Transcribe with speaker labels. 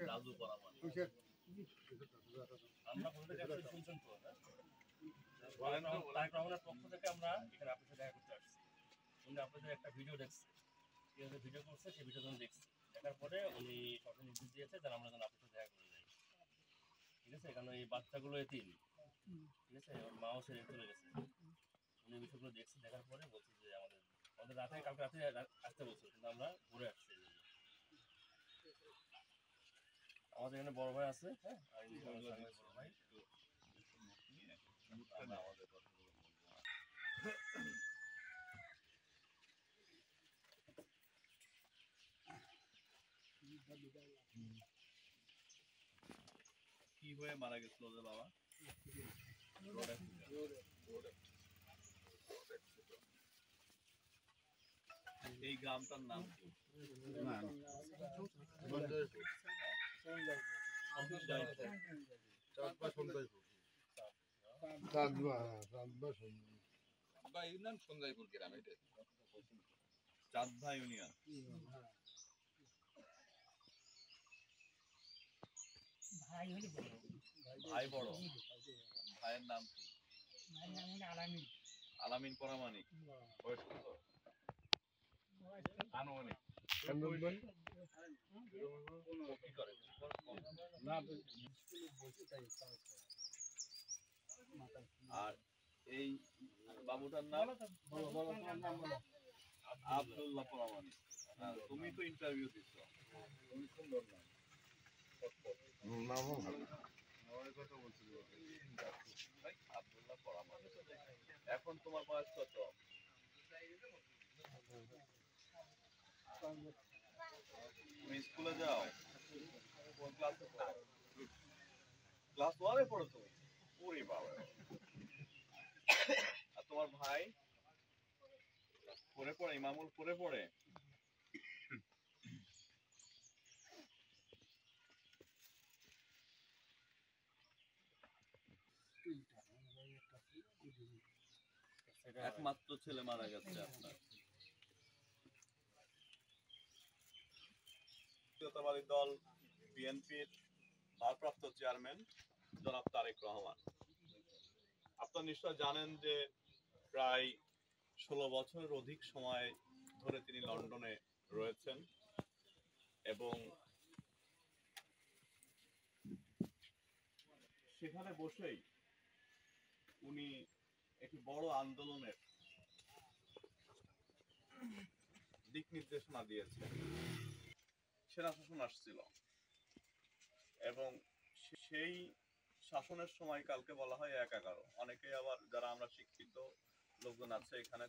Speaker 1: দাদু পরামান আমরা বলতে চাচ্ছি শুনছেন তো তারেক রহমানের পক্ষ থেকে আমরা এখানে আপনার সাথে দেখা করতে আসছি। উনি আপনাদের একটা ভিডিও দেখছে, ভিডিও করছে, সেই ভিডিও আমি দেখছি। দেখার পরে উনি সরকার নির্দেশ দিয়েছে যেন আমরা যেন আপনার সাথে দেখা করে যাই। ঠিক আছে, কারণ এই বাচ্চাগুলো এতিম, ঠিক আছে, ওর মাও ছেড়ে চলে গেছে। উনি বিষয়গুলো দেখছি, দেখার পরে বলছি যে আমাদের রাতে কালকে রাতে আসতে বলছিল, কিন্তু আমরা ঘুরে আসছি। আমাদের এখানে বড় ভাই আছে, হ্যাঁ, আর বড় ভাই আমাদের কথাগুলো কি হয়ে মারা গেছিল ওদের বাবা? এই গ্রামটার নাম কি? সঞ্জয়পুর গ্রাম, এটা চাঁদভা ইউনিয়ন। ভাই বড়, ভাইয়ের নাম কি? আলামিন পরামানিক। বয়স কত? আনুমানিক কি করে? আর এই বাবুটার নাম আব্দুল্লাহ পরামানিক। তুমি তো ইন্টারভিউ দিচ্ছ, তুমি সুন্দর নাম। আব্দুল্লাহ পরামানিক। এখন তোমার বয়স কত? তুমি স্কুলে যাও? কোন ক্লাসে পড়ো? ক্লাস 1-এ পড়ো তুমি? ওরে বাবা। আর তোমার ভাই পড়ে পড়ে, ইমামুল পড়ে পড়ে? একমাত্র ছেলে মারা গেছে আপনার। জাতীয়তাবাদী দল বিএনপির ভারপ্রাপ্ত চেয়ারম্যান জনাব তারেক রহমান। আপনারা নিশ্চয় জানেন যে প্রায় 16 বছরের অধিক সময় ধরে তিনি লন্ডনে রয়েছেন এবং সেখানে বসেই উনি একটি বড় আন্দোলনের দিক নির্দেশনা দিয়েছেন। সেনা শাসন আসছিল এবং সেই শাসনের সময় কালকে বলা হয় 1/11। অনেকেই আবার যারা আমরা শিক্ষিত লোকজন আছে এখানে